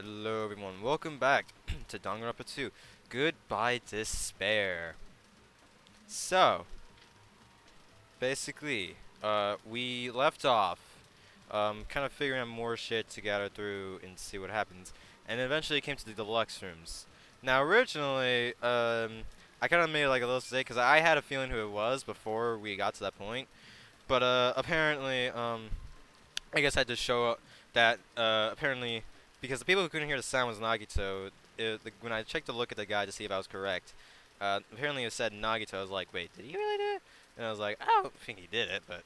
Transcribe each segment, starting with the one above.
Hello everyone, welcome back to Danganronpa 2. Goodbye Despair. So, basically, we left off, kind of figuring out more shit to gather through and see what happens. And eventually came to the deluxe rooms. Now originally, I kind of made like a little mistake because I had a feeling who it was before we got to that point. But apparently, I guess I had to show up that apparently because the people who couldn't hear the sound was Nagito. When I checked to look at the guy to see if I was correct, apparently it said Nagito. I was like, wait, did he really do it? And I was like, I don't think he did it, but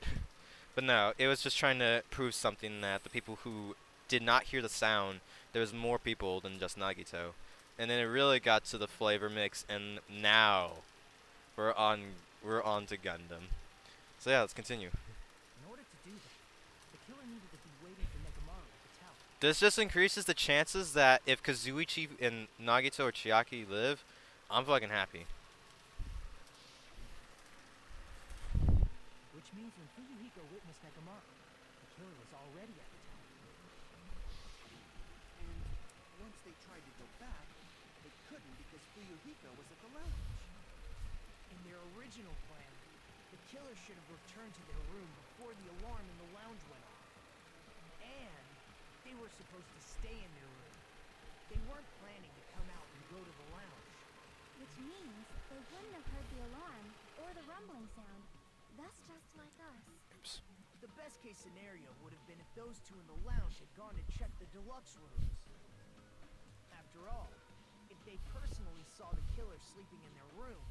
but no, it was just trying to prove something that the people who did not hear the sound, there was more people than just Nagito. And then it really got to the flavor mix, and now we're on we're on to Gundam. So yeah, let's continue. In order to do that, the killer needed to be waiting for Nekomaru at the tower. This just increases the chances that if Kazuichi and Nagito or Chiaki live, I'm fucking happy. Which means when Fuyuhiko witnessed Nekomaru, the killer was already at the tower. And once they tried to go back, they couldn't because Fuyuhiko was at the lounge. In their original plan, the killer should have returned to their room before the alarm in the lounge went off. And they were supposed to stay in their room. They weren't planning to come out and go to the lounge. Which means they wouldn't have heard the alarm or the rumbling sound. That's just like us. Oops. The best case scenario would have been if those two in the lounge had gone to check the deluxe rooms. After all, if they personally saw the killer sleeping in their room,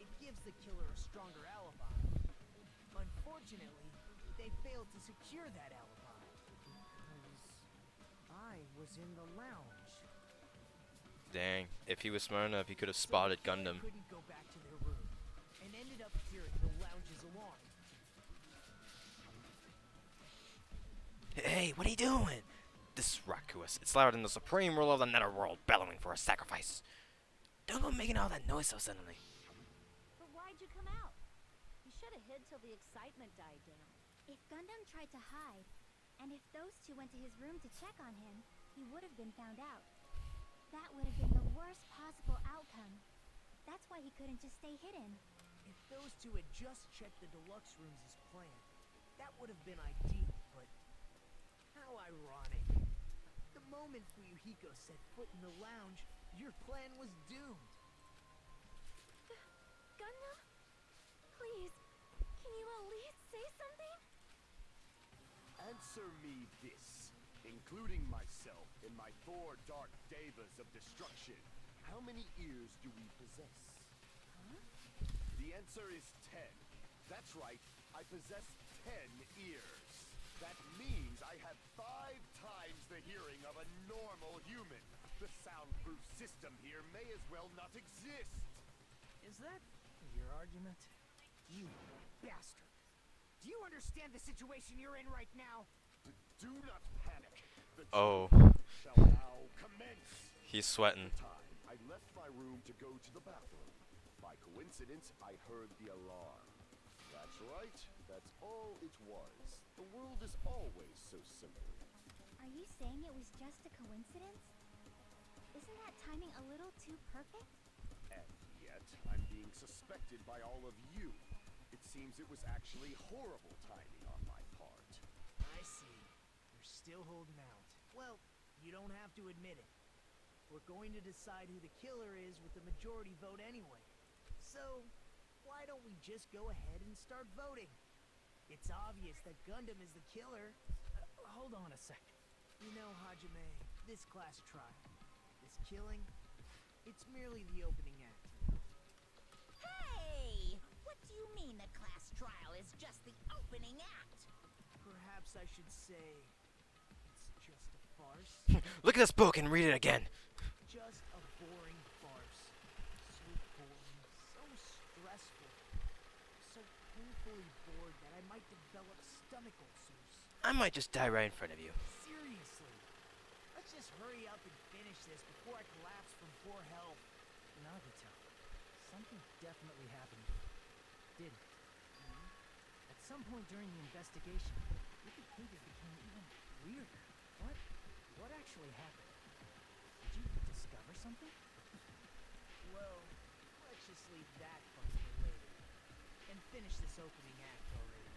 it gives the killer a stronger alibi. Unfortunately, they failed to secure that alibi. Because I was in the lounge. Dang, if he was smart enough, he could have spotted So the killer Gundam. couldn't go back to their room and ended up hearing the lounge's alarm. Hey, what are you doing? This is Rakuus. It's louder than the supreme ruler of the netherworld, bellowing for a sacrifice. Don't go making all that noise so suddenly. But why'd you come out? You should have hid till the excitement died down. If Gundam tried to hide, and if those two went to his room to check on him, he would have been found out. That would have been the worst possible outcome. That's why he couldn't just stay hidden. If those two had just checked the deluxe rooms as planned, that would have been ideal, but how ironic. The moment Fuyuhiko set foot in the lounge, your plan was doomed. Gundam? Please, can you at least say something? Answer me this, including myself and my 4 dark devas of destruction. How many ears do we possess? Huh? The answer is 10. That's right, I possess 10 ears. That means I have 5 times the hearing of a normal human. The soundproof system here may as well not exist. Is that your argument? You bastard! Do you understand the situation you're in right now? Do not panic. The Oh, trial shall now commence. he's sweating. Time I left my room to go to the bathroom. By coincidence, I heard the alarm. That's right. That's all it was. The world is always so simple. Are you saying it was just a coincidence? Isn't that timing a little too perfect? And yet, I'm being suspected by all of you. It seems it was actually horrible timing on my part. I see. You're still holding out. Well, you don't have to admit it. We're going to decide who the killer is with the majority vote anyway. So, why don't we just go ahead and start voting? It's obvious that Gundam is the killer. Hold on a second. You know, Hajime, this class trial, this killing, it's merely the opening act. Hey! What do you mean the class trial is just the opening act? Perhaps I should say it's just a farce. Look at this book and read it again. Just a boring farce. So boring, so stressful, so painfully bored that I might develop stomach ulcers. I might just die right in front of you. Seriously. Let's just hurry up and finish this before I collapse from poor health. Nagito, something definitely happened. Did it? At some point during the investigation, your behavior became even weirder. What actually happened? discover something? Well, let's just leave that fun for later. And finish this opening act already.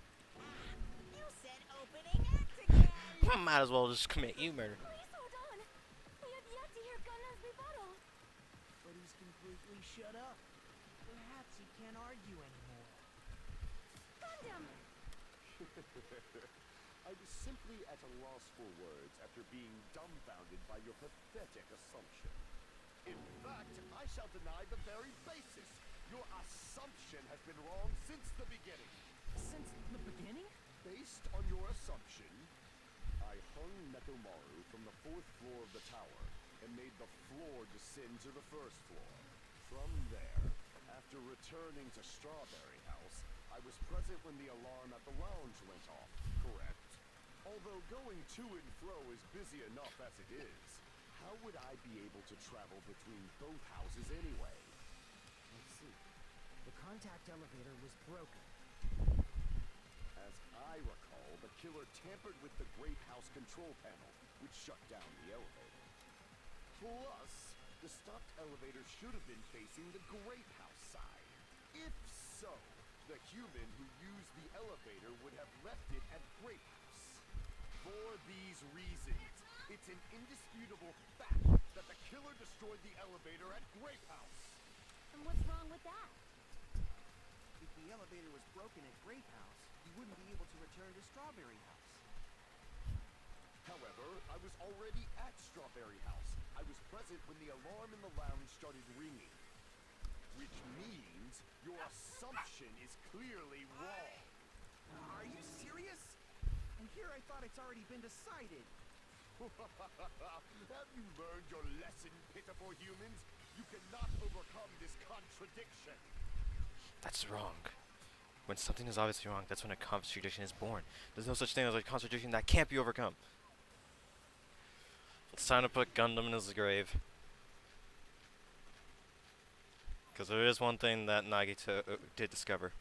You said opening act again! Might as well just commit you murder. Please hold on. We have yet to hear Gundam's rebuttal. But he's completely shut up. Perhaps he can't argue anymore. Gundam! I was simply at a loss for words after being dumbfounded by your pathetic assumption. In fact, I shall deny the very basis. Your assumption has been wrong since the beginning. Since the beginning? Based on your assumption, I hung Nekomaru from the 4th floor of the tower and made the floor descend to the 1st floor. From there, after returning to Strawberry House, I was present when the alarm at the lounge went off, correct? Although going to and fro is busy enough as it is, how would I be able to travel between both houses anyway? Let's see. The contact elevator was broken. As I recall, the killer tampered with the Grape House control panel, which shut down the elevator. Plus, the stopped elevator should have been facing the Grape House side. If so, the human who used the elevator would have left it at Grape House. For these reasons, it's an indisputable fact that the killer destroyed the elevator at Grape House. And what's wrong with that? If the elevator was broken at Grape House, you wouldn't be able to return to Strawberry House. However, I was already at Strawberry House. I was present when the alarm in the lounge started ringing. Which means your assumption is clearly wrong. Are you serious? And here I thought it's already been decided. Have you learned your lesson, pitiful humans? You cannot overcome this contradiction. That's wrong. When something is obviously wrong, that's when a contradiction is born. There's no such thing as a contradiction that can't be overcome. It's time to put Gundam in his grave. Because there is one thing that Nagito did discover.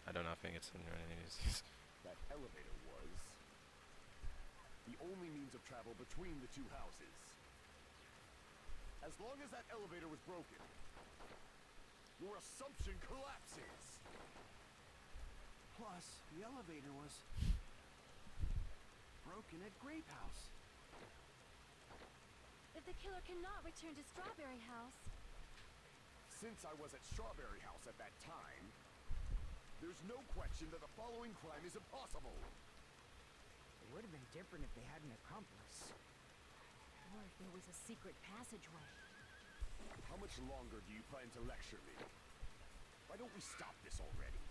I don't know if it's in any of these. That elevator was the only means of travel between the two houses. As long as that elevator was broken, your assumption collapses. Plus, the elevator was broken at Grape House. If the killer cannot return to Strawberry House, Since I was at Strawberry House at that time, there's no question that the following crime is impossible. It would have been different if they had an accomplice. or if there was a secret passageway. How much longer do you plan to lecture me? Why don't we stop this already?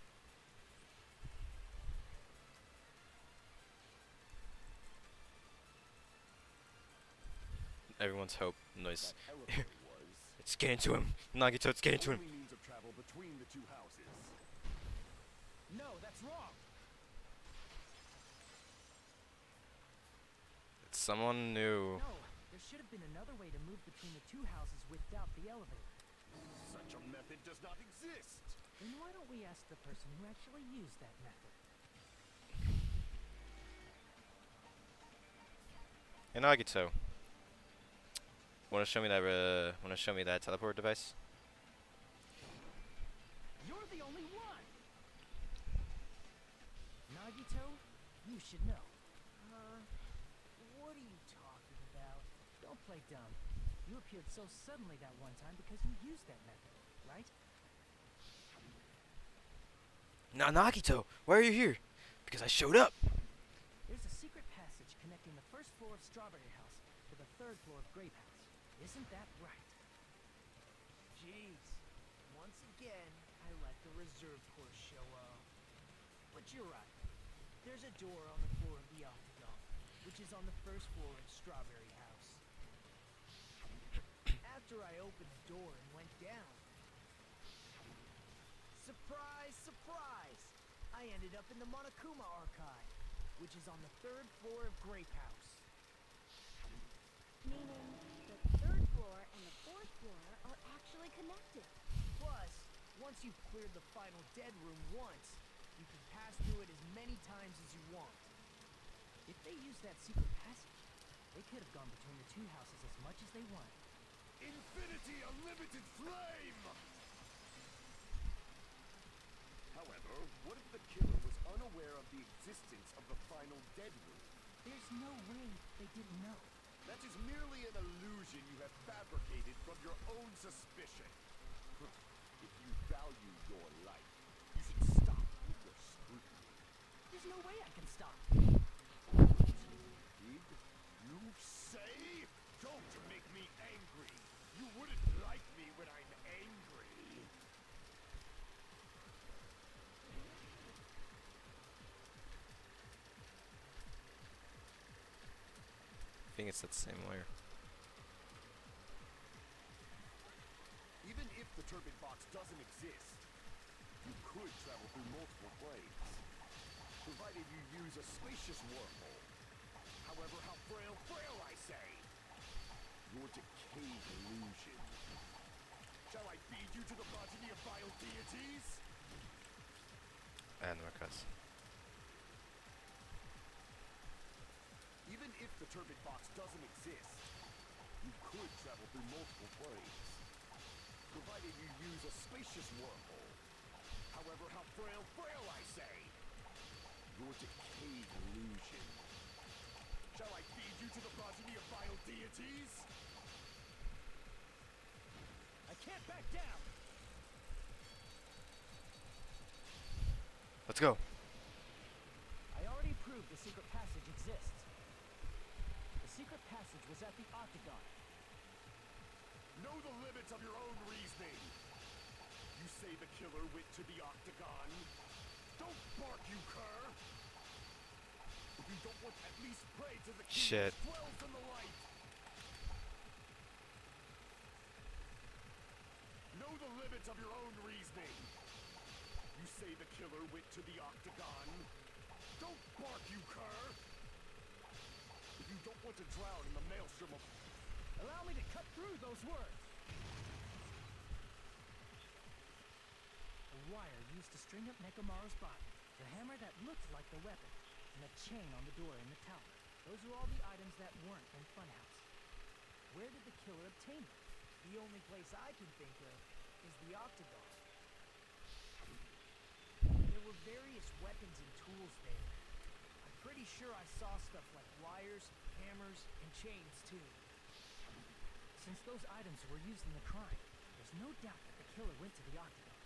Everyone's hope. Noise. That elevator was It's getting to him. Nagito, it's getting to him. only means of travel between the two houses. No, that's wrong. It's someone new. No, there should have been another way to move between the two houses without the elevator. Such a method does not exist. Then why don't we ask the person who actually used that method? Hey Nagito. Wanna show me that teleport device? You're the only one! Nagito, you should know. What are you talking about? Don't play dumb. You appeared so suddenly that one time because you used that method, right? Nagito, why are you here? Because I showed up. There's a secret passage connecting the first floor of Strawberry House to the third floor of Grape House. Isn't that right? Jeez. Once again, I let the reserve course show up. But you're right. There's a door on the floor of the Octagon, which is on the first floor of Strawberry House. After I opened the door and went down, surprise, surprise! I ended up in the Monokuma Archive, which is on the third floor of Grape House. Meaning, the third floor and the fourth floor are actually connected. Plus, once you've cleared the final dead room once, you can pass through it as many times as you want. If they used that secret passage, they could have gone between the two houses as much as they wanted. Infinity Unlimited Flame! However, what if the killer was unaware of the existence of the final dead room? There's no way they didn't know. That is merely an illusion you have fabricated from your own suspicion. If you value your life, you should stop with your scrutiny. There's no way I can stop. Did you say? Don't make me angry. You wouldn't like me when I'm angry. I think it's that same layer. Even if the turbid box doesn't exist, you could travel through multiple planes, provided you use a spacious wormhole. However, how frail I say! Your decayed illusion. Shall I feed you to the progeny of vile deities? And Marcus. Even if the turbid box doesn't exist, you could travel through multiple planes, provided you use a spacious wormhole. However, how frail I say! Your decayed illusion. Shall I feed you to the progeny of vile deities? I can't back down. Let's go. I already proved the secret passage exists. The secret passage was at the Octagon. Know the limits of your own reasoning. You say the killer went to the Octagon. Don't bark, you cur! If you don't want at least pray to the king Shit. who dwells in the light. Know the limits of your own reasoning. You say the killer went to the Octagon. Don't bark, you cur! If you don't want to drown in the maelstrom of... Allow me to cut through those words. A wire used to string up Nekomaru's body, the hammer that looked like the weapon, and a chain on the door in the tower. Those are all the items that weren't in Funhouse. Where did the killer obtain them? The only place I can think of is the Octagon. There were various weapons and tools there. I'm pretty sure I saw stuff like wires, hammers, and chains too. Since those items were used in the crime, there's no doubt that the killer went to the Octagon.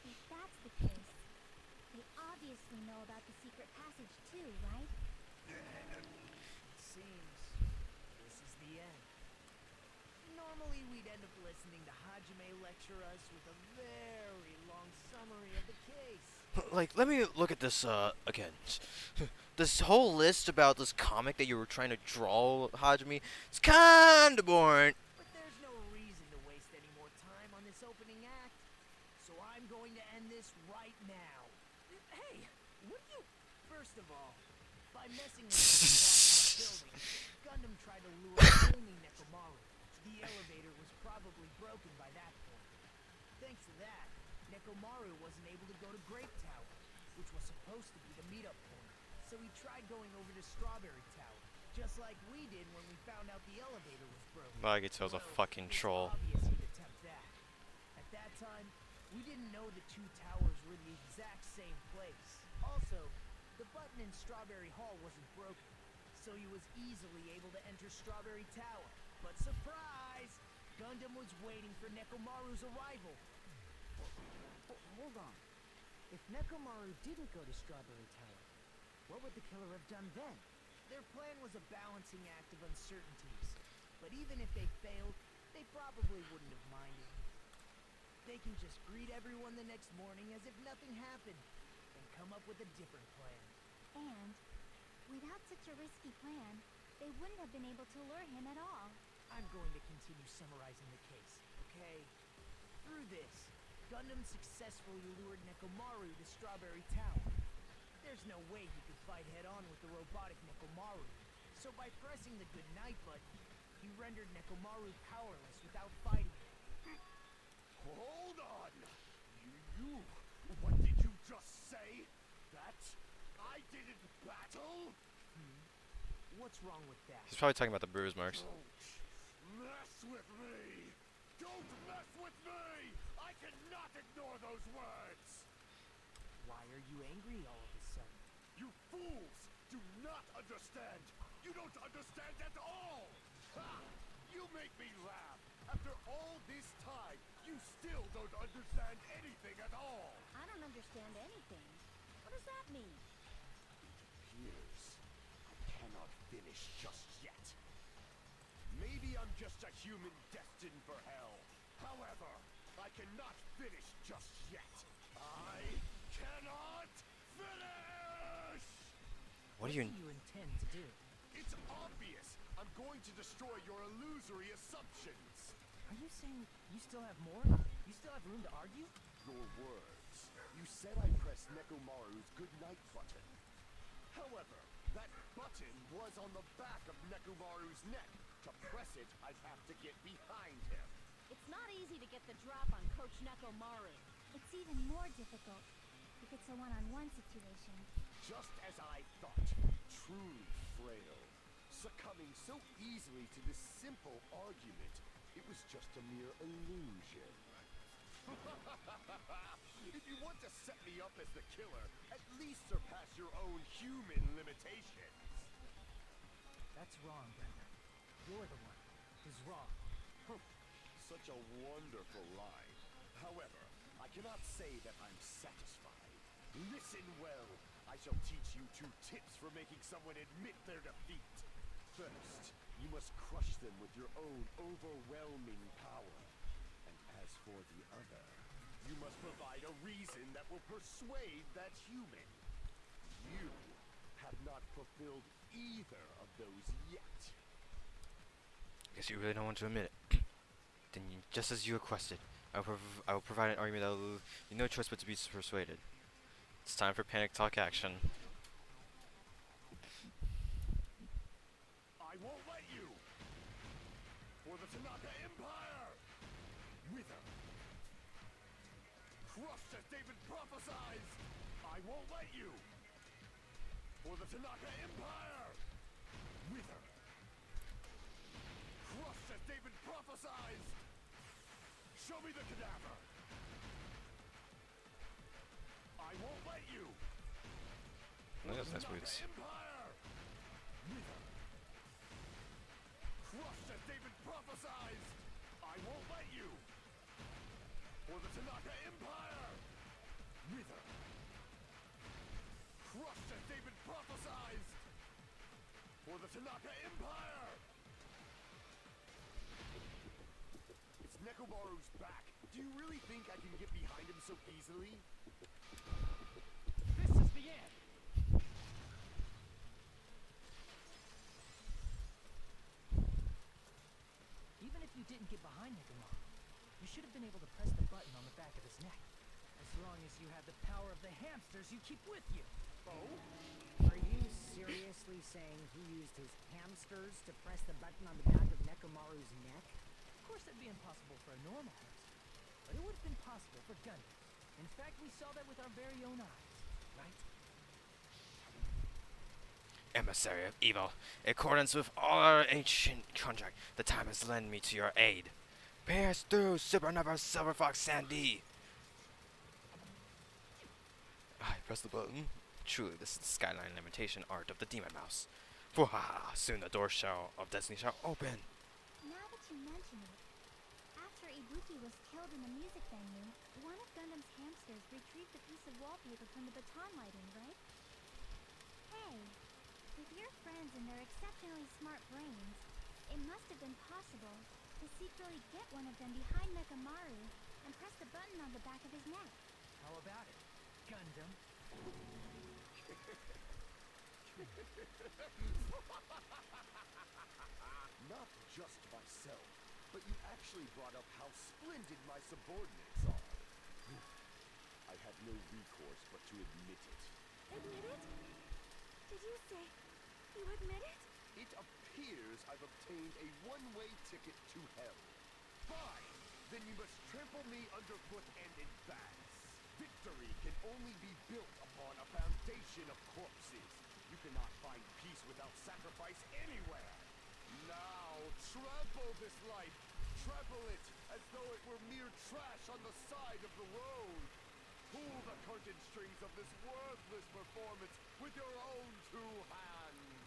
If that's the case, they obviously know about the secret passage too, right? It seems this is the end. Normally we'd end up listening to Hajime lecture us with a very long summary of the case. Like, let me look at this, again. This whole list about this comic that you were trying to draw, Hajime, it's kinda boring. But there's no reason to waste any more time on this opening act. So I'm going to end this right now. Hey, what do you... First of all, by messing with the building, Gundam tried to lure only Nekomaru. The elevator was probably broken by that point. Thanks to that, Nekomaru wasn't able to go to Grape Tower, which was supposed to be the meetup point. So he tried going over to Strawberry Tower, just like we did when we found out the elevator was broken. Nagito's a fucking troll. It's obvious he'd attempt that. At that time, we didn't know the two towers were the exact same place. Also, the button in Strawberry Hall wasn't broken, so he was easily able to enter Strawberry Tower. But surprise! Gundam was waiting for Nekomaru's arrival. Hold on. If Nekomaru didn't go to Strawberry Tower, what would the killer have done then? Their plan was a balancing act of uncertainties. But even if they failed, they probably wouldn't have minded. They can just greet everyone the next morning as if nothing happened, and come up with a different plan. And, without such a risky plan, they wouldn't have been able to lure him at all. I'm going to continue summarizing the case, okay? Through this, Gundam successfully lured Nekomaru to Strawberry Tower. There's no way he could fight head-on with the robotic Nekomaru, so by pressing the goodnight button, he rendered Nekomaru powerless without fighting him. Hold on! You... What did you just say? That? I didn't giant battle? What's wrong with that? He's probably talking about the bruise marks. Don't mess with me! Don't mess with me! I cannot ignore those words! Why are you angry all of a sudden? You fools do not understand! You don't understand at all! Ha! You make me laugh! After all this time, you still don't understand anything at all! I don't understand anything. What does that mean? Years. I cannot finish just yet. Maybe I'm just a human destined for hell. However, I cannot finish just yet. I cannot finish! What do you? What do you intend to do? It's obvious. I'm going to destroy your illusory assumptions. Are you saying you still have more? You still have room to argue? Your words. You said I pressed Nekomaru's goodnight button. However, that button was on the back of Nekomaru's neck. To press it, I'd have to get behind him. It's not easy to get the drop on Coach Nekomaru. It's even more difficult if it's a one-on-one situation. Just as I thought. Truly frail. Succumbing so easily to this simple argument. It was just a mere illusion. If you want to set me up as the killer, at least surpass your own human limitations. That's wrong, Gundam. You're the one who's wrong. Such a wonderful line. However, I cannot say that I'm satisfied. Listen well. I shall teach you 2 tips for making someone admit their defeat. First, you must crush them with your own overwhelming power. And as for the other, you must provide a reason that will persuade that human. You have not fulfilled either of those yet. Guess you really don't want to admit it. Then, just as you requested, I will provide an argument that will leave you no choice but to be persuaded. It's time for panic talk action. I won't let you! For the Tanaka Empire! Wither! Crushed as David prophesied! I won't let you! For the Tanaka Empire! Wither! Crushed as David prophesied! Show me the cadaver! I won't let you! Look at those nice Tanaka boots. Empire! Wither! Crushed as David prophesied! I won't let you! For the Tanaka Empire! Wither! Crushed as David prophesied! For the Tanaka Empire! It's Nekomaru's back. Do you really think I can get behind him so easily? This is the end! Even if you didn't get behind Nekomaru, you should have been able to press the button on the back of his neck. As long as you have the power of the hamsters you keep with you. Oh? Are you seriously saying he used his hamsters to press the button on the back of Nekomaru's neck? Of course that'd be impossible for a normal hamster, but it would have been possible for Gundam. In fact, we saw that with our very own eyes, right? Emissary of evil, in accordance with all our ancient contract, the time has lent me to your aid. Pass through, Supernova Silver Fox Sandy! I press the button. Truly, this is the skyline limitation art of the Demon Mouse. Fwaha! Soon the door of destiny shall open. Now that you mention it, after Ibuki was killed in the music venue, one of Gundam's hamsters retrieved a piece of wallpaper from the baton lighting, right? Hey, with your friends and their exceptionally smart brains, it must have been possible to secretly get one of them behind Nekomaru and press the button on the back of his neck. How about it, Gundam? Not just myself, but you actually brought up how splendid my subordinates are. I have no recourse but to admit it. Admit it? Did you say you admit it? It appears I've obtained a one-way ticket to hell. Fine! Then you must trample me underfoot and advance. Victory can only be built upon a foundation of corpses. You cannot find peace without sacrifice anywhere. Now, trample this life. Trample it as though it were mere trash on the side of the road. Pull the curtain strings of this worthless performance with your own two hands.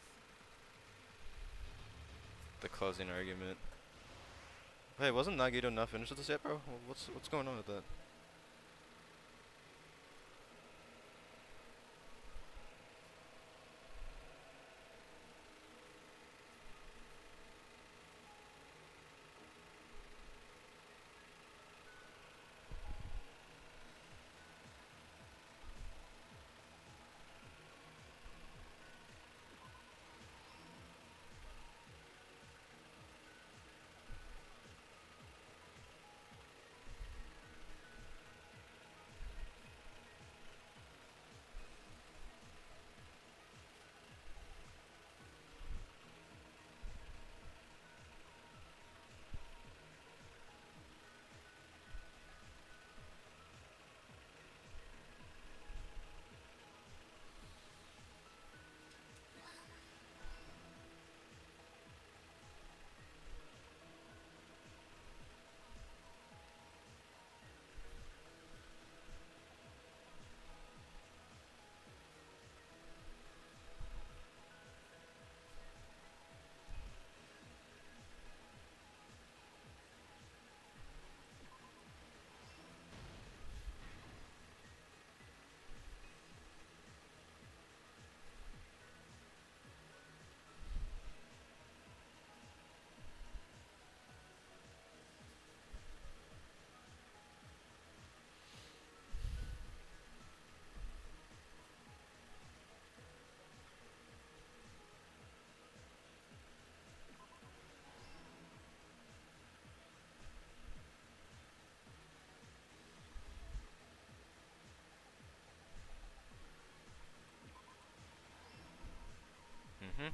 The closing argument. Hey, wasn't Nagito not finished with this yet, bro? What's going on with that? Mm-hmm.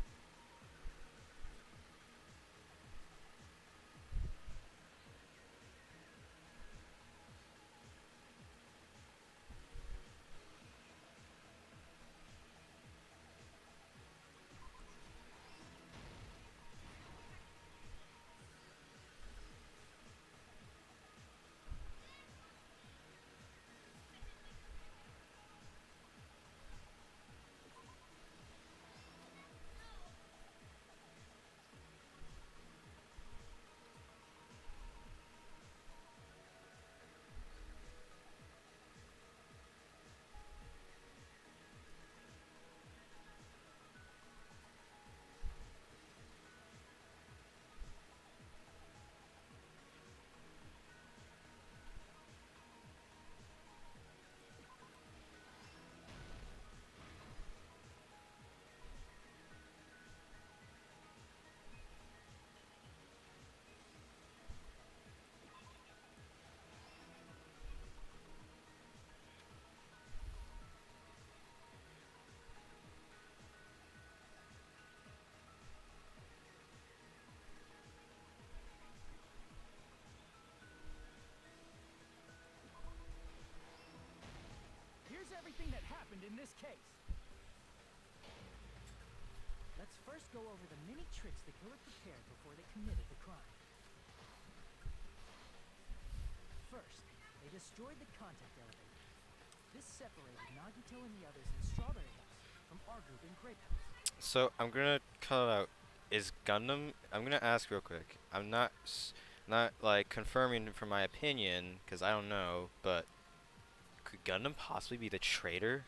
Here's everything that happened in this case. Let's first go over the many tricks the killer prepared before they committed the crime. First, they destroyed the contact elevator. This separated Nagito and the others in Strawberry House from our group in Grape House. So I'm gonna cut out. Is Gundam? I'm gonna ask real quick. I'm not like confirming for my opinion because I don't know. But could Gundam possibly be the traitor?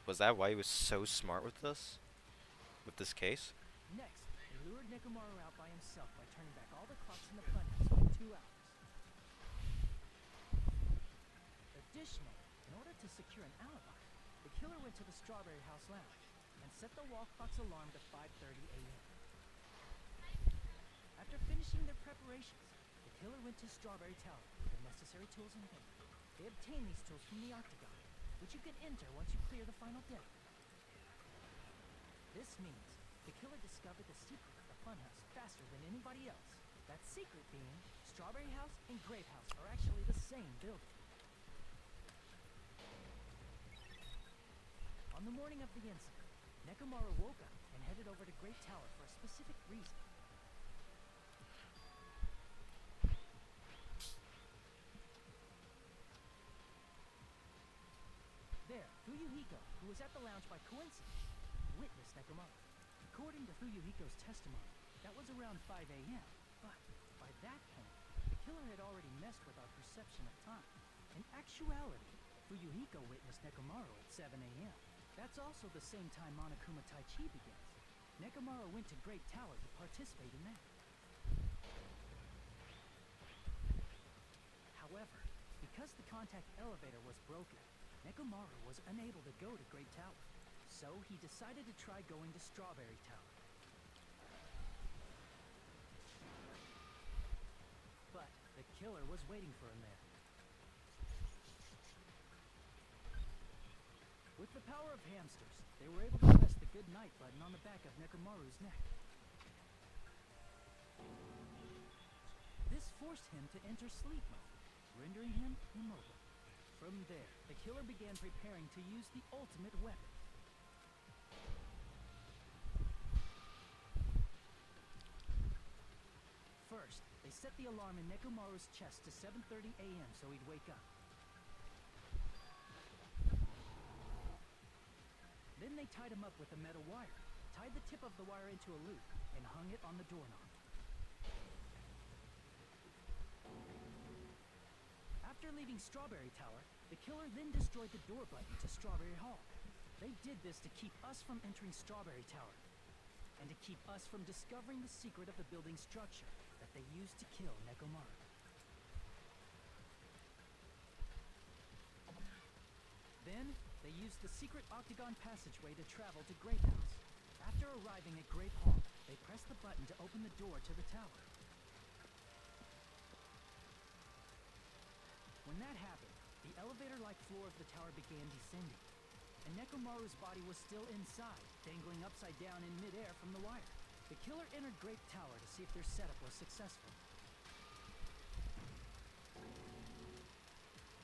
Was that why he was so smart with this? With this case? Next, they lured Nekomaru out by himself by turning back all the clocks in the funhouse by 2 hours. Additionally, in order to secure an alibi, the killer went to the Strawberry House lounge and set the wall clock's alarm to 5:30 a.m. After finishing their preparations, the killer went to Strawberry Tower with the necessary tools in hand. They obtained these tools from the octagon, which you can enter once you clear the final deck. This means the killer discovered the secret of the funhouse faster than anybody else. That secret being, Strawberry House and Grape House are actually the same building. On the morning of the incident, Nekomaru woke up and headed over to Great Tower for a specific reason. There, Fuyuhiko, who was at the lounge by coincidence, witnessed Nekomaru. According to Fuyuhiko's testimony, that was around 5 a.m., but by that point, the killer had already messed with our perception of time. In actuality, Fuyuhiko witnessed Nekomaru at 7 a.m. That's also the same time Monokuma Tai Chi begins. Nekomaru went to Great Tower to participate in that. However, because the contact elevator was broken, Nekomaru was unable to go to Great Tower, so he decided to try going to Strawberry Tower. But the killer was waiting for him there. With the power of hamsters, they were able to press the good night button on the back of Nekomaru's neck. This forced him to enter sleep mode, rendering him immobile. From there, the killer began preparing to use the ultimate weapon. First, they set the alarm in Nekomaru's chest to 7:30 a.m. so he'd wake up. Then they tied him up with a metal wire, tied the tip of the wire into a loop, and hung it on the doorknob. After leaving Strawberry Tower, the killer then destroyed the door button to Strawberry Hall. They did this to keep us from entering Strawberry Tower, and to keep us from discovering the secret of the building's structure that they used to kill Nekomaru. Then, they used the secret octagon passageway to travel to Grape House. After arriving at Grape Hall, they pressed the button to open the door to the tower. When that happened, the elevator-like floor of the tower began descending, and Nekomaru's body was still inside, dangling upside down in midair from the wire. The killer entered Grape Tower to see if their setup was successful,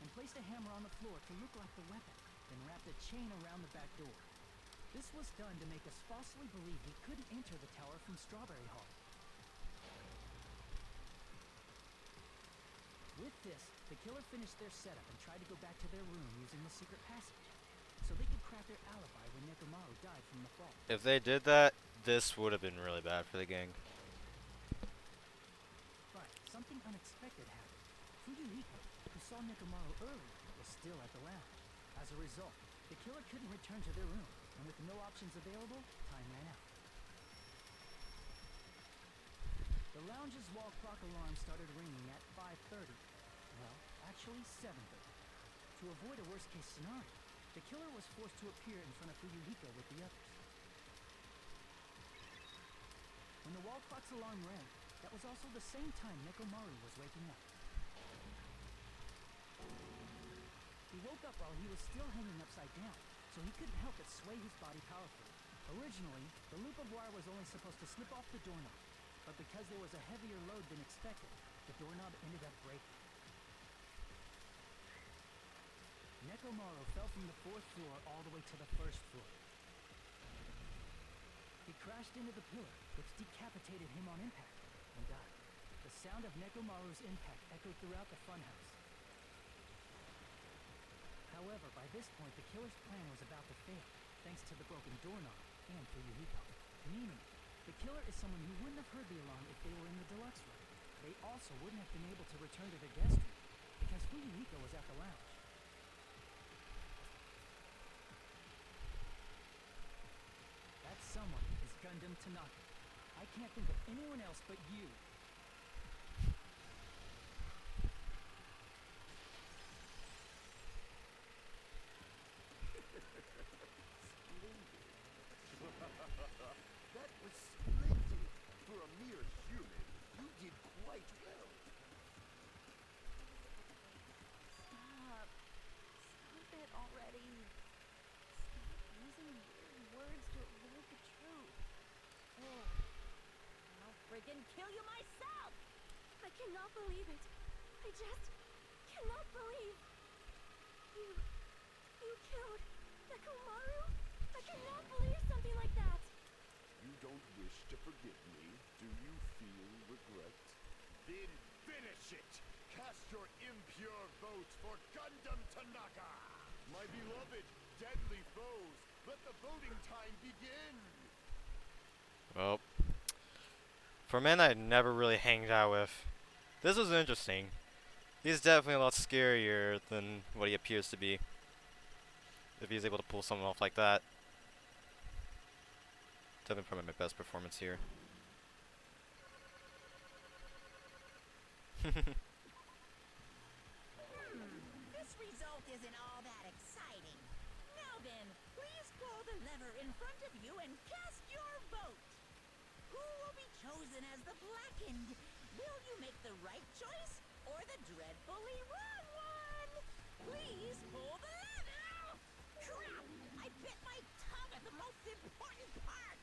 and placed a hammer on the floor to look like the weapon, then wrapped a chain around the back door. This was done to make us falsely believe he couldn't enter the tower from Strawberry Hall. With this, the killer finished their setup and tried to go back to their room using the secret passage, so they could craft their alibi when Nekomaru died from the fall. If they did that, this would have been really bad for the gang. But something unexpected happened. Fuyuhiko, who saw Nekomaru earlier, was still at the lounge. As a result, the killer couldn't return to their room, and with no options available, time ran out. The lounge's wall clock alarm started ringing at 5:30. Well, actually 7:30. To avoid a worst-case scenario, the killer was forced to appear in front of Fuyuhiko with the others. When the wall clock's alarm rang, that was also the same time Nekomaru was waking up. He woke up while he was still hanging upside down, so he couldn't help but sway his body powerfully. Originally, the loop of wire was only supposed to slip off the doorknob, but because there was a heavier load than expected, the doorknob ended up breaking. Nekomaru fell from the 4th floor all the way to the 1st floor. He crashed into the pillar, which decapitated him on impact, and died. The sound of Nekomaru's impact echoed throughout the funhouse. However, by this point, the killer's plan was about to fail, thanks to the broken doorknob and Fuyuhiko. Meaning, the killer is someone who wouldn't have heard the alarm if they were in the deluxe room. They also wouldn't have been able to return to their guest room, because Fuyuhiko was at the lounge. That someone is Gundam Tanaka. I can't think of anyone else but you. That was splendid! For a mere human, you did quite well. Stop. Stop it already. Stop using weird words to avoid the truth. Oh. I'll friggin' kill you myself! I cannot believe it. I just cannot believe. You killed Nekomaru? I cannot believe something don't wish to forgive me, do you feel regret? Then finish it! Cast your impure vote for Gundam Tanaka! My beloved, deadly foes, let the voting time begin! Well, for a man I'd never really hanged out with, this was interesting. He's definitely a lot scarier than what he appears to be. If he's able to pull something off like that. Definitely probably my best performance here. This result isn't all that exciting. Now then, please pull the lever in front of you and cast your vote. Who will be chosen as the blackened? Will you make the right choice or the dreadfully wrong one? Please pull the lever! Crap! I bit my tongue at the most important part!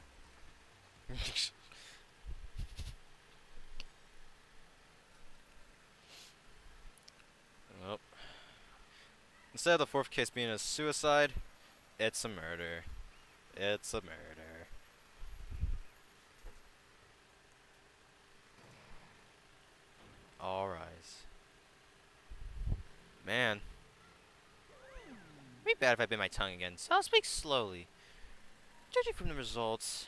Well, instead of the fourth case being a suicide, it's a murder. It's a murder. All rise. Man. It'd be bad if I bit my tongue again, so I'll speak slowly. Judging from the results,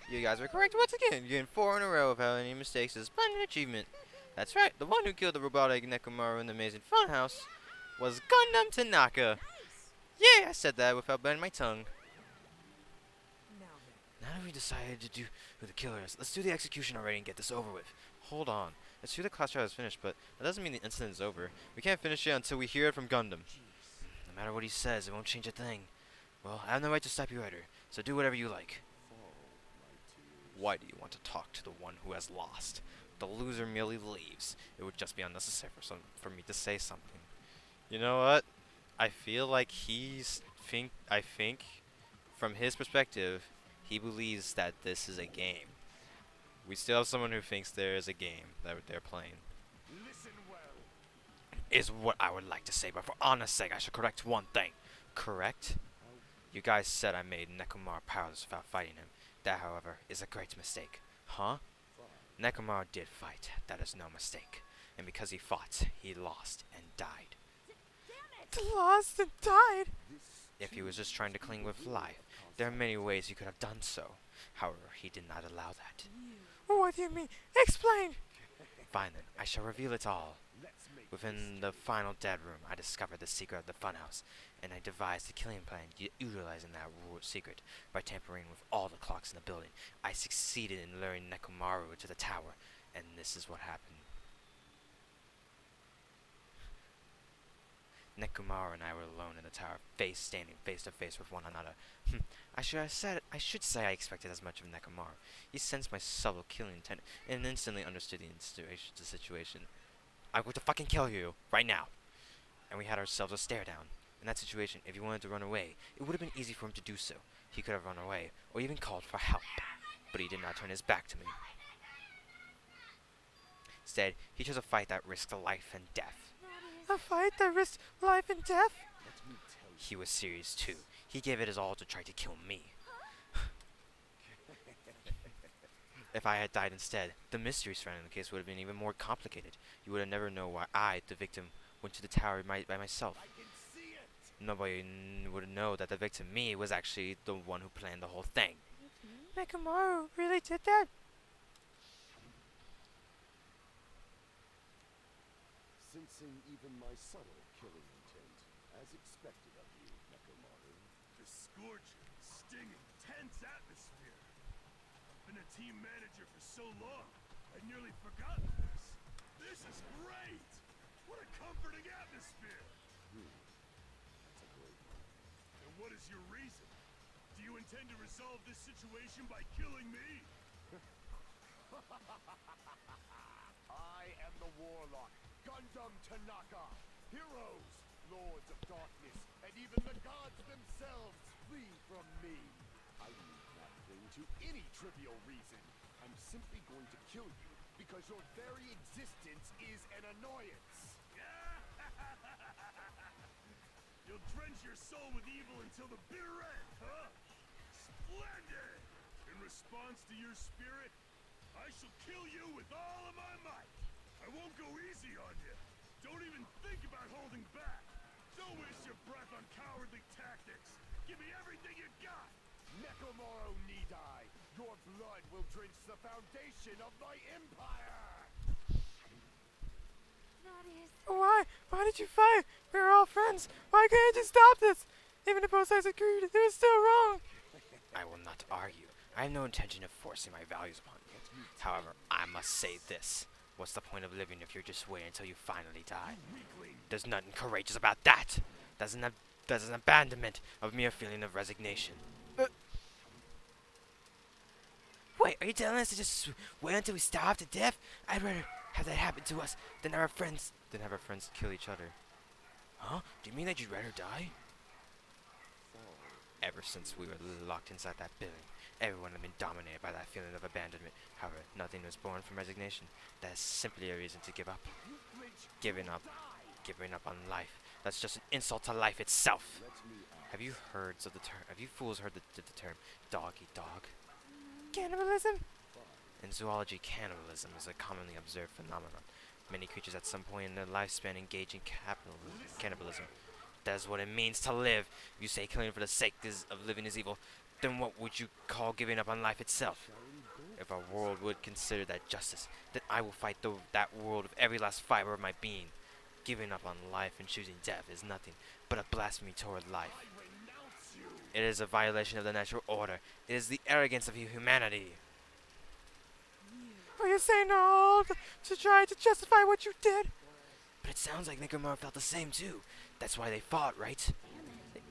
you guys were correct once again. You're getting 4 in a row without any mistakes. Is a splendid achievement. That's right. The one who killed the robotic Nekomaru in the amazing funhouse was Gundam Tanaka. Yeah, I said that without biting my tongue. Now then. Now that we decided to do who the killer is, let's do the execution already and get this over with. Hold on. It's true the class trial is finished, but that doesn't mean the incident is over. We can't finish it until we hear it from Gundam. No matter what he says, it won't change a thing. Well, I have no right to stop you either, so do whatever you like. Why do you want to talk to the one who has lost? The loser merely leaves. It would just be unnecessary for me to say something. You know what? I feel like I think, from his perspective, he believes that this is a game. We still have someone who thinks there is a game that they're playing. Listen well. Is what I would like to say, but for honest sake, I should correct one thing. Correct? You guys said I made Nekomaru powerless without fighting him. That, however, is a great mistake. Huh? Nekomaru did fight. That is no mistake. And because he fought, he lost and died. Lost and died? If he was just trying to cling with life, there are many ways he could have done so. However, he did not allow that. What do you mean? Explain! Fine then, I shall reveal it all. Within the final dead room, I discovered the secret of the funhouse, and I devised a killing plan utilizing that secret. By tampering with all the clocks in the building, I succeeded in luring Nekomaru to the tower, and this is what happened. Nekomaru and I were alone in the tower, standing face to face with one another. I should say I expected as much of Nekomaru. He sensed my subtle killing intent and instantly understood the situation. I'm going to fucking kill you right now. And we had ourselves a stare down. In that situation, if he wanted to run away, it would have been easy for him to do so. He could have run away or even called for help, but he did not turn his back to me. Instead, he chose a fight that risked life and death. A fight that risked life and death? He was serious too. He gave it his all to try to kill me. If I had died instead, the mystery surrounding the case would have been even more complicated. You would have never known why I, the victim, went to the tower by myself. Nobody would know that the victim, me, was actually the one who planned the whole thing. Nekomaru really did that? Sensing even my subtle killing intent, as expected of you, Nekomaru. The scorching, stinging, tense atmosphere. I've been a team manager for so long, I'd nearly forgotten this. This is great! What a comforting atmosphere! That's a great one. And what is your reason? Do you intend to resolve this situation by killing me? I am the warlock, Gundam Tanaka. Heroes, lords of darkness, and even the gods themselves flee from me. I need not cling to any trivial reason. I'm simply going to kill you because your very existence is an annoyance. You'll drench your soul with evil until the bitter end, huh? Splendid! In response to your spirit, I shall kill you with all of my might. I won't go easy on you. Don't even think about holding back. Don't waste your breath on cowardly tactics. Give me everything you got. Nekomoro Nidai, your blood will drench the foundation of my empire! That is... Why? Why did you fight? We were all friends. Why couldn't you stop this? Even if both sides agreed, it was still wrong. I will not argue. I have no intention of forcing my values upon you. However, I must say this. What's the point of living if you're just waiting until you finally die? There's nothing courageous about that. That's an abandonment of mere feeling of resignation. Wait, are you telling us to just wait until we starve to death? I'd rather have that happen to us than have our friends kill each other. Huh? Do you mean that you'd rather die? Ever since we were locked inside that building, everyone had been dominated by that feeling of abandonment. However, nothing was born from resignation. That is simply a reason to give up. Giving up on life. That's just an insult to life itself. Have you fools heard the term dog eat dog? Cannibalism? In zoology, cannibalism is a commonly observed phenomenon. Many creatures at some point in their lifespan engage in cannibalism. That's what it means to live. If you say killing for the sake of living is evil, then what would you call giving up on life itself? If our world would consider that justice, then I will fight that world with every last fiber of my being. Giving up on life and choosing death is nothing but a blasphemy toward life. It is a violation of the natural order. It is the arrogance of humanity. Are you saying all to try to justify what you did? But it sounds like Nekomoro felt the same too. That's why they fought, right?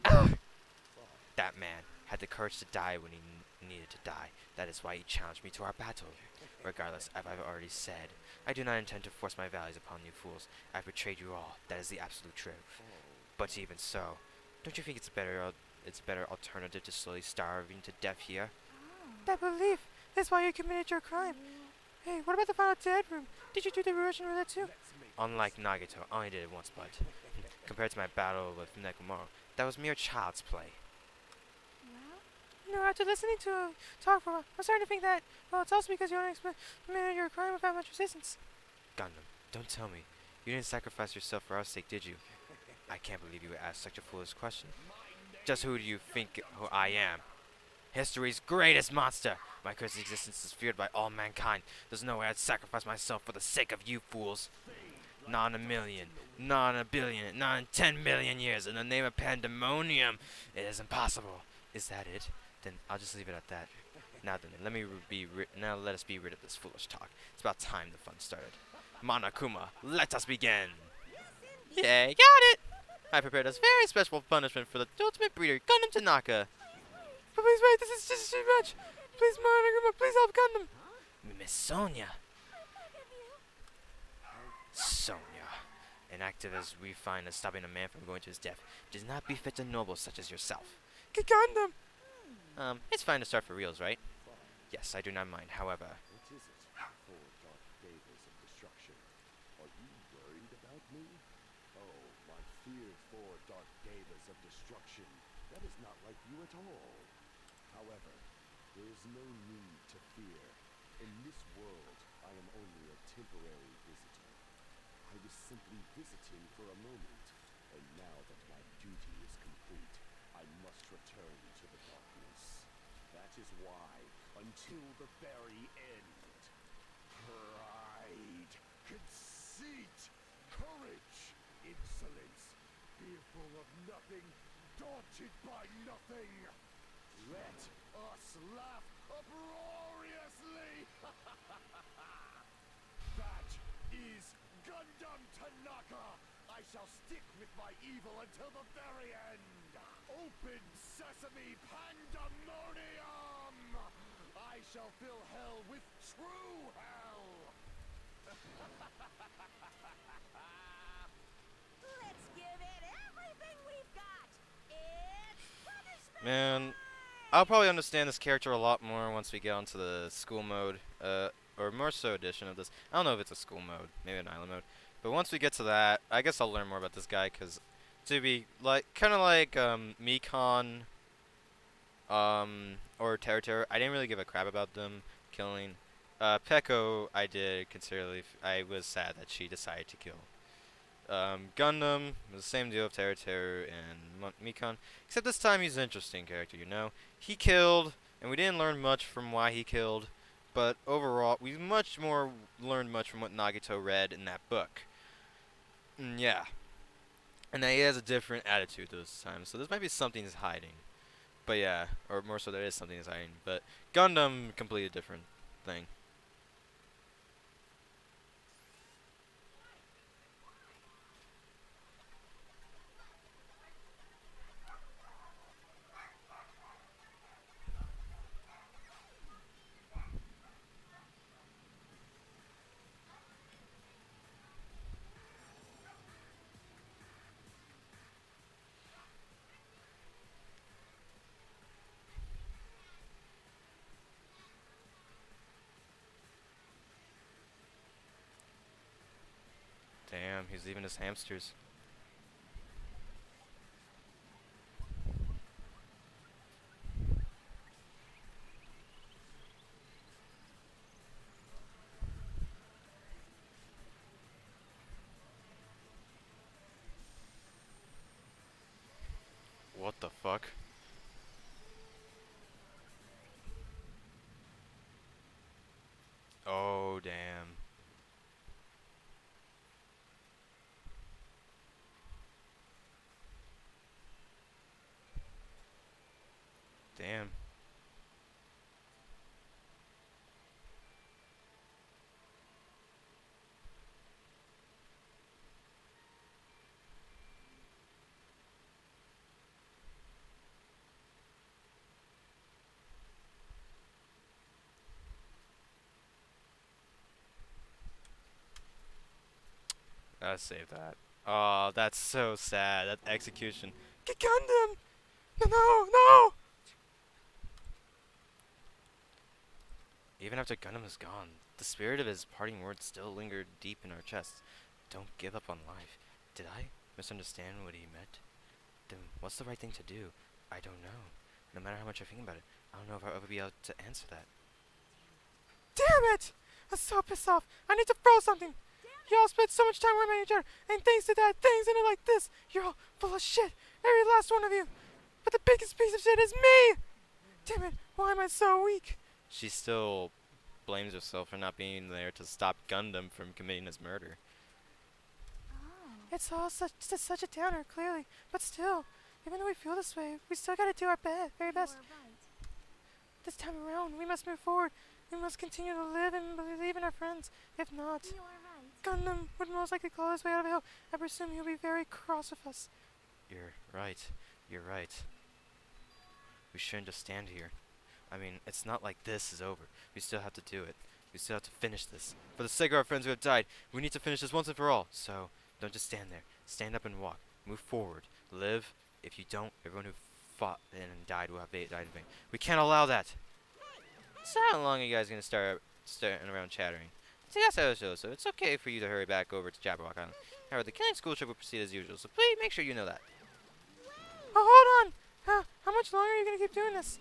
That man had the courage to die when he needed to die. That is why he challenged me to our battle. Regardless, as I've already said, I do not intend to force my values upon you fools. I've betrayed you all. That is the absolute truth. But even so, don't you think it's a better alternative to slowly starving to death here? That belief is why you committed your crime. Hey, what about the final dead room? Did you do the Russian roulette too? Unlike Nagito, I only did it once, but compared to my battle with Nekomoro, that was mere child's play. No, after listening to talk for a while, I'm starting to think that, well, it's also because you only committed your crime without much resistance. Gundam, don't tell me. You didn't sacrifice yourself for our sake, did you? I can't believe you would ask such a foolish question. Just who do you think who I am? History's greatest monster! My cursed existence is feared by all mankind. There's no way I'd sacrifice myself for the sake of you fools. Not in a million, not in a billion, not in 10 million years. In the name of pandemonium, it is impossible. Is that it? Then I'll just leave it at that. Now then, let us be rid of this foolish talk. It's about time the fun started. Monokuma, let us begin. Yeah, got it. I prepared us very special punishment for the ultimate breeder, Gundam Tanaka. But please wait, this is just too much. Please, Monokuma, please help Gundam. Miss Sonia. Sonia. An active as refined as stopping a man from going to his death does not befit a noble such as yourself. Gundam. It's fine to start for reals, right? Yes, I do not mind. However, What is it, four dark devas of destruction? Are you worried about me? Oh, my feared four dark devas of destruction. That is not like you at all. However, there is no need to fear. In this world, I am only a temporary visitor. I was simply visiting for a moment, and now that my duty is complete, I must return to the darkness. That is why, until the very end, pride, conceit, courage, insolence, fearful of nothing, daunted by nothing. Let us laugh uproariously! That is Gundam Tanaka! I shall stick with my evil until the very end! Open sesame pandemonium! I shall fill hell with true hell! Let's give it everything we've got. It's punishment. man, I'll probably understand this character a lot more once we get onto the school mode, or more so edition of this. I don't know if it's a school mode, maybe an island mode. But once we get to that, I guess I'll learn more about this guy, because to be like, kind of like, Mekon, or Terra. I didn't really give a crap about them killing. Peko, I did considerably. I was sad that she decided to kill. Gundam was the same deal of Terra and Mikon, except this time he's an interesting character. You know, he killed, and we didn't learn much from why he killed, but overall, we much more learned much from what Nagito read in that book. Yeah, and now he has a different attitude this time, so this might be something he's hiding. But yeah, or more so there is something he's hiding. But Gundam, completely different thing. Damn, he's leaving his hamsters. What the fuck? Oh, damn. Damn. Gotta save that. Oh, that's so sad. That execution. Get Gundam! No, no, no! Even after Gundam is gone, the spirit of his parting words still lingered deep in our chests. Don't give up on life. Did I misunderstand what he meant? Then what's the right thing to do? I don't know. No matter how much I think about it, I don't know if I'll ever be able to answer that. Damn it! I'm so pissed off. I need to throw something. Y'all spent so much time with each other, and thanks to that, things ended like this. You're all full of shit. Every last one of you. But the biggest piece of shit is me! Damn it, why am I so weak? She still blames herself for not being there to stop Gundam from committing his murder. Oh. It's all such a downer, clearly. But still, even though we feel this way, we still gotta do our very best. You are right. This time around, we must move forward. We must continue to live and believe in our friends. If not, You are right. Gundam would most likely claw his way out of hell. I presume he'll be very cross with us. You're right. You're right. We shouldn't just stand here. I mean, it's not like this is over. We still have to do it. We still have to finish this. For the sake of our friends who have died, we need to finish this once and for all. So, don't just stand there. Stand up and walk. Move forward. Live. If you don't, everyone who fought and died will have died in vain. We can't allow that. So how long are you guys going to start around chattering? So it's okay for you to hurry back over to Jabberwock Island. However, the killing school trip will proceed as usual, so please make sure you know that. Oh, hold on! How much longer are you gonna keep doing this?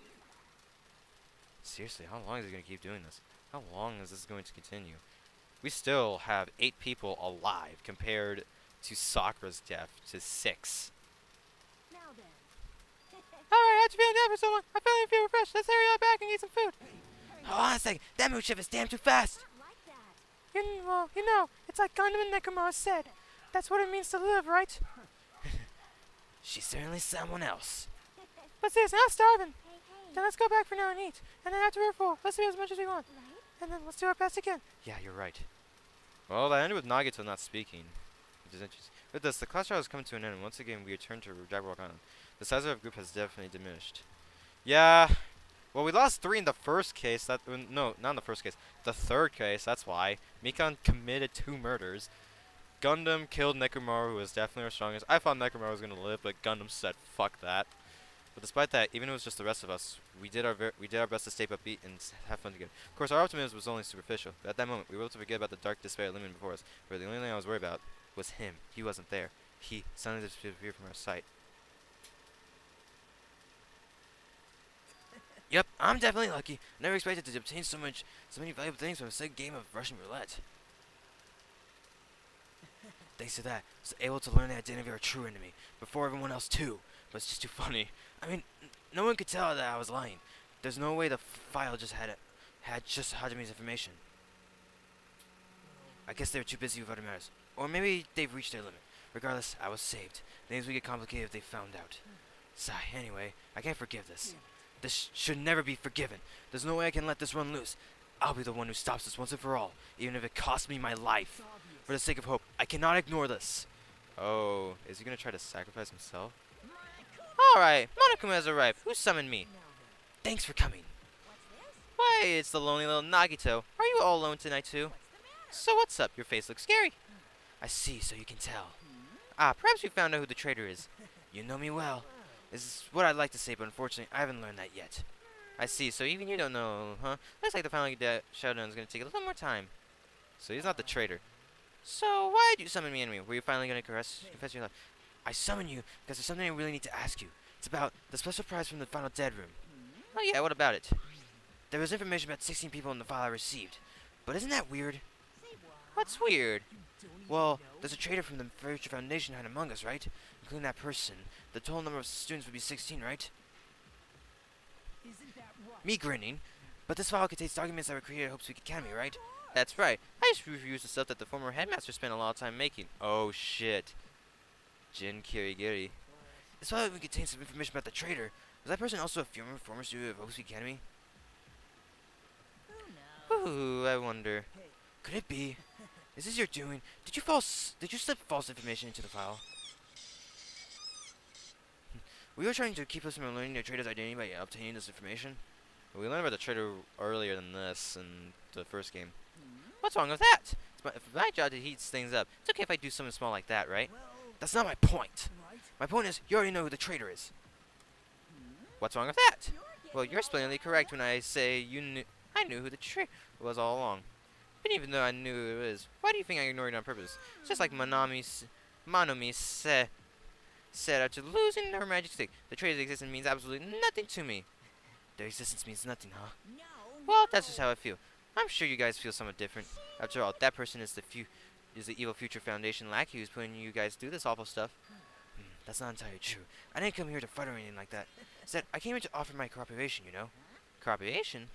Seriously, how long is he going to keep doing this? How long is this going to continue? We still have 8 people alive compared to Sakura's death to 6. Now then. Alright, how'd you feel down for so long? I finally feel refreshed. Let's hurry on back and eat some food. Hold on a second. That move shift is damn too fast. Not like that. Well, you know, it's like Gundam and Nekomaru said. That's what it means to live, right? She's certainly someone else. But seriously, I'm starving. Hey, hey. Then let's go back for now and eat. And then after we're full, let's eat as much as we want. Right? And then let's do our best again. Yeah, you're right. Well, that ended with Nagito not speaking, which is interesting. With this, the class trial has come to an end, and once again we return to Jabberwock Island. The size of our group has definitely diminished. Yeah. Well, we lost 3 in the first case. No, not in the first case. The third case. That's why Mikon committed 2 murders. Gundam killed Nekomaru, who was definitely our strongest. I thought Nekomaru was gonna live, but Gundam said, "Fuck that." But despite that, even if it was just the rest of us, we did our best to stay upbeat and have fun together. Of course, our optimism was only superficial. But at that moment, we were able to forget about the dark despair looming before us. Where the only thing I was worried about was him. He wasn't there. He suddenly disappeared from our sight. Yep, I'm definitely lucky. Never expected to obtain so many valuable things from a sick game of Russian roulette. Thanks to that, I was able to learn the identity of our true enemy before everyone else too. But it's just too funny. I mean, no one could tell that I was lying. There's no way the file just had just Hajime's information. I guess they were too busy with other matters, or maybe they've reached their limit. Regardless, I was saved. Things would get complicated if they found out. Sigh. Anyway, I can't forgive this. This should never be forgiven. There's no way I can let this run loose. I'll be the one who stops this once and for all, even if it costs me my life. For the sake of hope, I cannot ignore this. Oh, is he gonna try to sacrifice himself? Alright, Monokuma has arrived. Who summoned me? Thanks for coming. Why, it's the lonely little Nagito. Are you all alone tonight too? So what's up? Your face looks scary. I see, so you can tell. Ah, perhaps you found out who the traitor is. You know me well. This is what I'd like to say, but unfortunately, I haven't learned that yet. I see, so even you don't know, huh? Looks like the final showdown is going to take a little more time. So he's not the traitor. So why did you summon me anyway? Were you finally going to confess your love? I summon you because there's something I really need to ask you. It's about the special prize from the final dead room. Oh yeah, what about it? There was information about 16 people in the file I received. But isn't that weird? What's weird? Well, there's a traitor from the Future Foundation hiding among us, right? Including that person. The total number of students would be 16, right? Isn't that right? Me grinning. But this file contains documents that were created at Hope's Week Academy, right? That's right. I just reused the stuff that the former headmaster spent a lot of time making. Oh shit. Jin Kirigiri. This file even contains some information about the traitor. Was that person also a former student of Hope's Week Academy? Ooh, I wonder. Could it be? Is this your doing? Did you slip false information into the file? We were trying to keep us from learning the traitor's identity by obtaining this information. We learned about the traitor earlier than this in the first game. What's wrong with that? It's my job to heat things up. It's okay if I do something small like that, right? Well, That's not my point. right? My point is, you already know who the traitor is. What's wrong with that? Well, you're splendidly correct when I say I knew who the traitor was all along. But even though I knew who it is, why do you think I ignored it on purpose? It's just like Manomi said after losing her magic stick. The traitor's existence means absolutely nothing to me. Their existence means nothing, huh? Well, that's just how I feel. I'm sure you guys feel somewhat different. After all, that person is the evil Future Foundation lackey who's putting you guys through this awful stuff. That's not entirely true. I didn't come here to fight or anything like that. Instead, I came here to offer my cooperation, you know? Cooperation?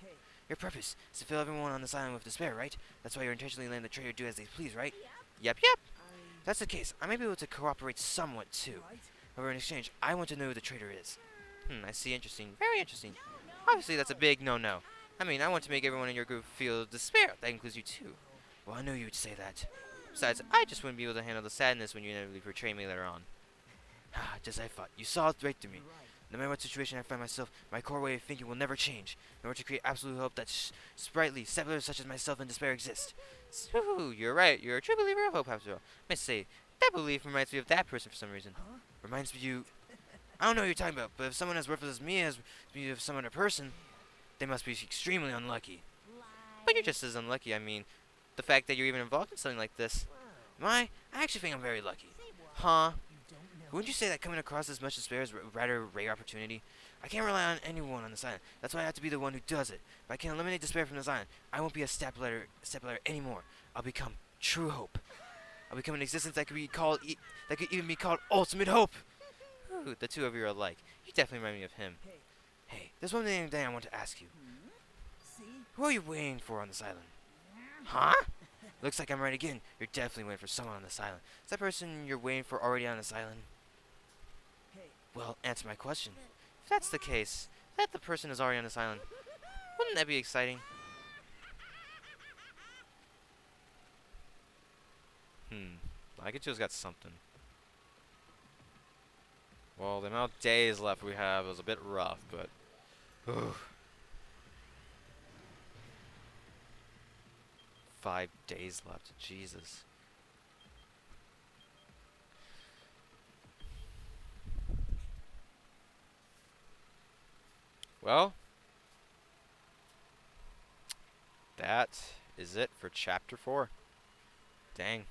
Your purpose is to fill everyone on this island with despair, right? That's why you're intentionally letting the traitor do as they please, right? Yep. If that's the case, I may be able to cooperate somewhat too. However, in exchange, I want to know who the traitor is. I see. Interesting. Very interesting. Obviously, that's a big no-no. I mean, I want to make everyone in your group feel despair. That includes you too. Well, I knew you would say that. Besides, I just wouldn't be able to handle the sadness when you inevitably betray me later on. Just as I thought. You saw it right through me. No matter what situation I find myself, my core way of thinking will never change, in order to create absolute hope that sprightly, settlers such as myself in despair exist. Ooh, you're right. You're a true believer of hope, after all. I must say, that belief reminds me of that person for some reason. Reminds me of you. I don't know what you're talking about, but if someone as worthless as me as me of some other person, they must be extremely unlucky. But you're just as unlucky. I mean, the fact that you're even involved in something like this. Am I? I actually think I'm very lucky. Huh? Wouldn't you say that coming across as much despair is a rather rare opportunity? I can't rely on anyone on this island. That's why I have to be the one who does it. If I can eliminate despair from this island, I won't be a stepladder anymore. I'll become true hope. I'll become an existence that could be called that could even be called ultimate hope. Ooh, the two of you are alike. You definitely remind me of him. Hey, there's one thing I want to ask you. Who are you waiting for on this island? Huh? Looks like I'm right again. You're definitely waiting for someone on this island. Is that person you're waiting for already on this island? Well, answer my question. If that's the case, that the person is already on this island, wouldn't that be exciting? Nagito's got something. Well, the amount of days left we have is a bit rough, but... Ooh. 5 days left. Jesus. Well, that is it for Chapter 4. Dang.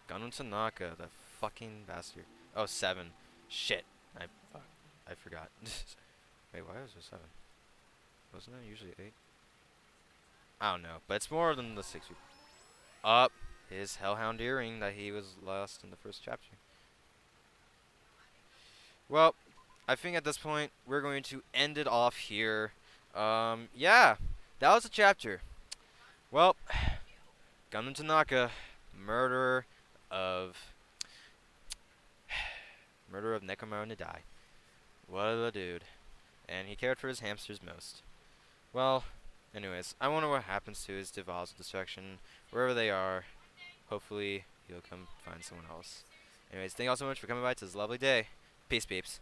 Gunun Tanaka, the fucking bastard. Oh, 7. Shit. I forgot. Wait, why was there 7? Wasn't it usually 8? I don't know, but it's more than the 6 people. Up his Hellhound earring that he was lost in the first chapter. Well, I think at this point we're going to end it off here. Yeah, that was a chapter. Well, Gundam Tanaka, murderer of Nekomaru Nadai. What a dude. And he cared for his hamsters most. Well, anyways, I wonder what happens to his Deva's destruction, wherever they are. Hopefully, he'll come find someone else. Anyways, thank you all so much for coming by to this lovely day. Peace, peeps.